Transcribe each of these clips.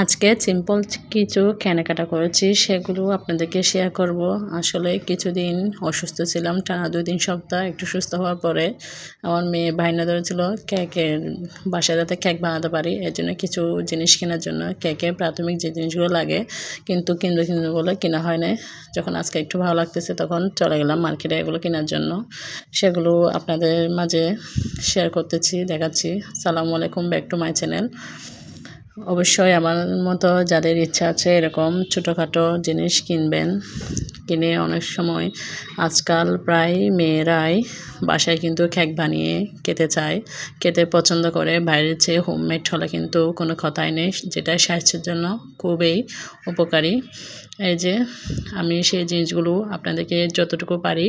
আজকে সিম্পল কিছু কেনাকাটা করেছি, সেগুলো আপনাদেরকে শেয়ার করব। আসলে কিছুদিন অসুস্থ ছিলাম, টানা 2-3 সপ্তাহ। একটু সুস্থ হওয়ার পরে আমার মেয়ে বায়না ধরেছিল কেকের, বাসায় যাতে কেক বানাতে পারি। এর জন্য কিছু জিনিস কেনার জন্য, কেকের প্রাথমিক যে জিনিসগুলো লাগে কিন্তু কিনবো বলে কেনা হয় না। যখন আজকে একটু ভালো লাগতেছে তখন চলে গেলাম মার্কেটে এগুলো কেনার জন্য। সেগুলো আপনাদের মাঝে শেয়ার করতেছি, দেখাচ্ছি। আসসালামু আলাইকুম, ব্যাক টু মাই চ্যানেল। অবশ্যই আমার মতো যাদের ইচ্ছা আছে এরকম ছোটোখাটো জিনিস কিনবেন, কিনে অনেক সময় আজকাল প্রায় মেয়েরাই বাসায় কিন্তু কেক বানিয়ে খেতে চায়, খেতে পছন্দ করে। বাইরের চেয়ে হোমমেড হলে কিন্তু কোনো কথাই নেই, যেটা স্বাস্থ্যের জন্য খুবই উপকারী। এই যে আমি সেই জিনিসগুলো আপনাদেরকে যতটুকু পারি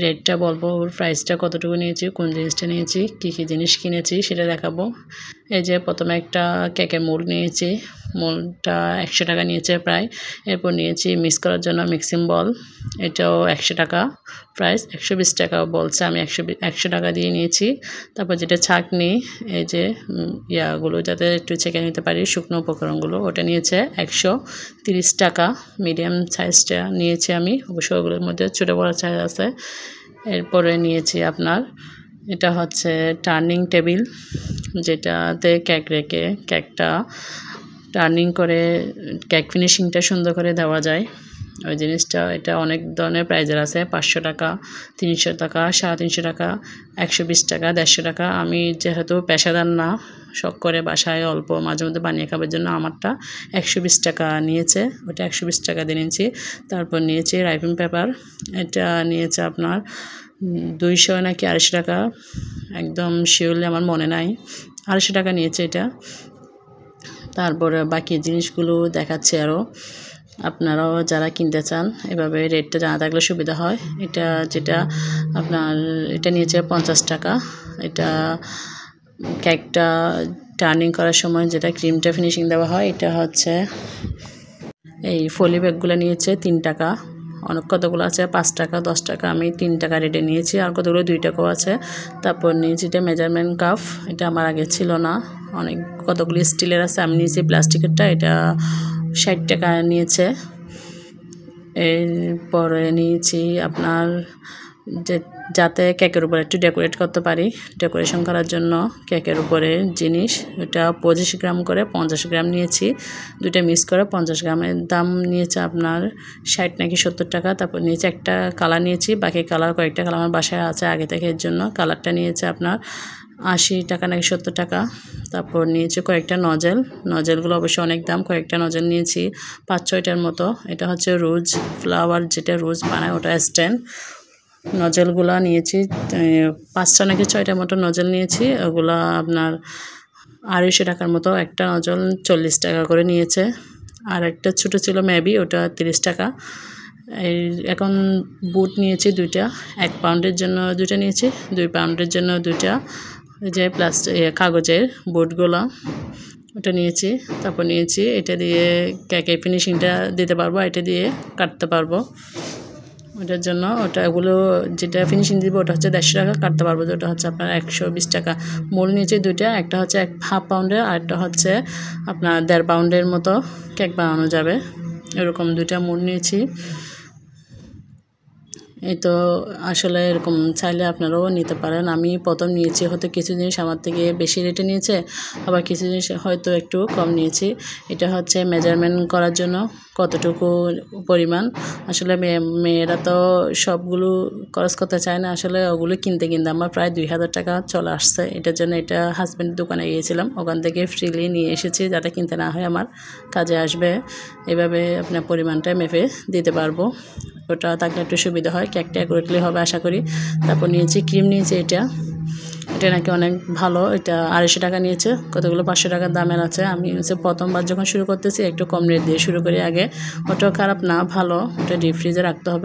রেটটা বলবো, ওর প্রাইসটা কতটুকু নিয়েছি, কোন জিনিসটা নিয়েছি, কী কী জিনিস কিনেছি সেটা দেখাবো। এই যে প্রথমে একটা কেকের মোল্ড নিয়েছি, মোল্ডটা 100 টাকা নিয়েছে প্রায়। এরপর নিয়েছি মিক্স করার জন্য মিক্সিং বল, এটাও 100 টাকা প্রাইস। 120 টাকা বলছে, আমি 100 টাকা দিয়ে নিয়েছি। তারপর যেটা ছাঁকনি, এই যে ইয়াগুলো যাতে একটু ছেঁকে নিতে পারি, শুকনো উপকরণগুলো, ওটা নিয়েছে 130 টাকা। মিডিয়াম সাইজটা নিয়েছি আমি, অবশ্য ওগুলোর মধ্যে ছোটো বড়ো সাইজ আছে। এরপরে নিয়েছি আপনার, এটা হচ্ছে টার্নিং টেবিল, যেটাতে কেক রেখে কেকটা টার্নিং করে কেক ফিনিশিংটা সুন্দর করে দেওয়া যায়। ওই জিনিসটা, এটা অনেক ধরনের প্রাইজের আছে, 500 টাকা, 300 টাকা, 350 টাকা, 120 টাকা, 150 টাকা। আমি যেহেতু পেশাদার না, শখ করে বাসায় অল্প মাঝে মধ্যে বানিয়ে খাবার জন্য আমারটা 120 টাকা নিয়েছে, ওটা 120 টাকা দিয়ে নিয়েছি। তারপর নিয়েছি রাইপিং পেপার, এটা নিয়েছে আপনার 200 নাকি 250 টাকা, একদম শিওরলি আমার মনে নাই, 250 টাকা নিয়েছে এটা। তারপরে বাকি জিনিসগুলো দেখাচ্ছি আরও, আপনারাও যারা কিনতে চান এভাবে রেটটা জানা থাকলে সুবিধা হয়। এটা যেটা আপনার, এটা নিয়েছে 50 টাকা। এটা কেকটা টার্নিং করার সময় যেটা ক্রিমটা ফিনিশিং দেওয়া হয়, এটা হচ্ছে এই ফলি ব্যাগগুলো নিয়েছে 3 টাকা। অনেক কতগুলো আছে 5 টাকা, 10 টাকা, আমি 3 টাকা রেটে নিয়েছি। আর কতগুলো 2 টাকাও আছে। তারপর নিয়েছি এটা মেজারমেন্ট কাপ, এটা আমার আগে ছিল না, অনেক কতগুলো স্টিলের আছে, আমি নিয়েছি প্লাস্টিকেরটা, এটা 60 টাকা নিয়েছে। এরপরে নিয়েছি আপনার যাতে কেকের উপরে একটু ডেকোরেট করতে পারি, ডেকোরেশন করার জন্য কেকের উপরে জিনিস, এটা 25 গ্রাম করে 50 গ্রাম নিয়েছি, দুইটা মিক্স করে 50 গ্রামের দাম নিয়েছে আপনার 60 নাকি 70 টাকা। তারপর নিয়েছি একটা কালার নিয়েছি, বাকি কালার কয়েকটা কালার আমার বাসায় আছে আগে থেকে, এর জন্য কালারটা নিয়েছে আপনার 80 টাকা নাকি 70 টাকা। তারপর নিয়েছি কয়েকটা নজেলগুলো অবশ্যই অনেক দাম, কয়েকটা নজেল নিয়েছি 5-6টার মতো। এটা হচ্ছে রোজ ফ্লাওয়ার, যেটা রোজ বানায়, ওটা স্ট্যান্ড। নজেলগুলো নিয়েছি 5টা নাকি 6টার মতো নজেল নিয়েছি, ওগুলো আপনার 250 টাকার মতো। একটা নজল 40 টাকা করে নিয়েছে, আর একটা ছোটো ছিল মেবি, ওটা 30 টাকা। এখন বুট নিয়েছি 2টা, 1 পাউন্ডের জন্য 2টা নিয়েছি, 2 পাউন্ডের জন্য 2টা, ওই যে কাগজের বুটগুলো, ওটা নিয়েছি। তারপর নিয়েছি এটা দিয়ে কেকের ফিনিশিংটা দিতে পারবো, এটা দিয়ে কাটতে পারবো, ওটার জন্য ওগুলো যেটা ফিনিশিং দিব ওটা হচ্ছে 150 টাকা, কাটতে পারবো ওটা হচ্ছে আপনার 120 টাকা। মোল নিয়েছি 2টা, একটা হচ্ছে 1/2 পাউন্ডের, আর একটা হচ্ছে আপনার 1.5 পাউন্ডের মতো কেক বানানো যাবে, এরকম 2টা মোল নিয়েছি। এই তো আসলে এরকম চাইলে আপনারাও নিতে পারেন। আমি প্রথম নিয়েছি, হয়তো কিছু জিনিস আমার থেকে বেশি রেটে নিয়েছে, আবার কিছু জিনিস হয়তো একটু কম নিয়েছি। এটা হচ্ছে মেজারমেন্ট করার জন্য কতটুকু পরিমাণ। আসলে মেয়েরা তো সবগুলো খরচ করতে চায় না, আসলে ওগুলো কিনতে আমার প্রায় 2000 টাকা চলে আসছে। এটার জন্য এটা হাজব্যান্ডের দোকানে গিয়েছিলাম, ওখান থেকে ফ্রিলি নিয়ে এসেছি যাতে কিনতে না হয়, আমার কাজে আসবে। এভাবে আপনার পরিমাণটা মেপে দিতে পারবো, ওটা থাকলে একটু সুবিধা হয়, কেকটা অ্যাকুরেটলি হবে আশা করি। তারপর নিয়েছি ক্রিম, নিয়েছি এটা নাকি অনেক ভালো, এটা 250 টাকা নিয়েছে, কতগুলো 500 টাকার দামের আছে। আমি প্রথমবার যখন শুরু করতেছি একটু কম রেট দিয়ে শুরু করি আগে, ওটাও খারাপ না, ভালো, ওটা ডিপ ফ্রিজে রাখতে হবে।